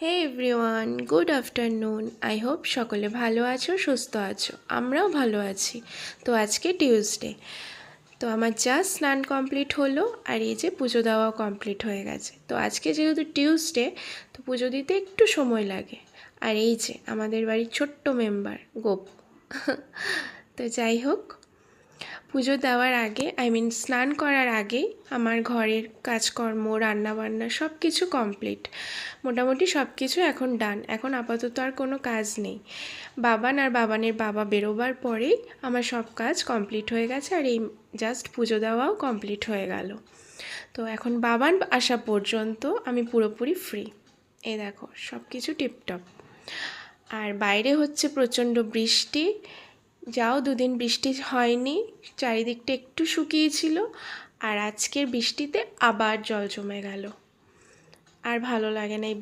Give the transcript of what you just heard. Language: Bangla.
Hey everyone, good afternoon. I hope সকলে ভালো আছো, সুস্থ আছো। আমরাও ভালো আছি। তো আজকে টিউসডে, তো আমার জাস্ট স্নান কমপ্লিট হলো, আর এই যে পুজো দেওয়াও কমপ্লিট হয়ে গেছে। তো আজকে যেহেতু টিউসডে, তো পুজো দিতে একটু সময় লাগে। আর এই যে আমাদের বাড়ির ছোট্ট মেম্বার গোপ। তো যাই হোক, পুজো দেওয়ার আগে স্নান করার আগেই আমার ঘরের কাজকর্ম, রান্নাবান্না সব কিছু কমপ্লিট। মোটামুটি সব কিছু এখন ডান। এখন আপাতত আর কোনো কাজ নেই। বাবানের বাবা বেরোবার পরেই আমার সব কাজ কমপ্লিট হয়ে গেছে, আর এই জাস্ট পুজো দেওয়াও কমপ্লিট হয়ে গেল। তো এখন বাবান আসা পর্যন্ত আমি পুরোপুরি ফ্রি। এই দেখো সব কিছু টিপটপ। আর বাইরে হচ্ছে প্রচণ্ড বৃষ্টি। যাও দুদিন বৃষ্টি হয়নি, চারিদিকটা একটু শুকিয়েছিল, আর আজকের বৃষ্টিতে আবার জল জমে গেল। আর ভালো লাগে না এই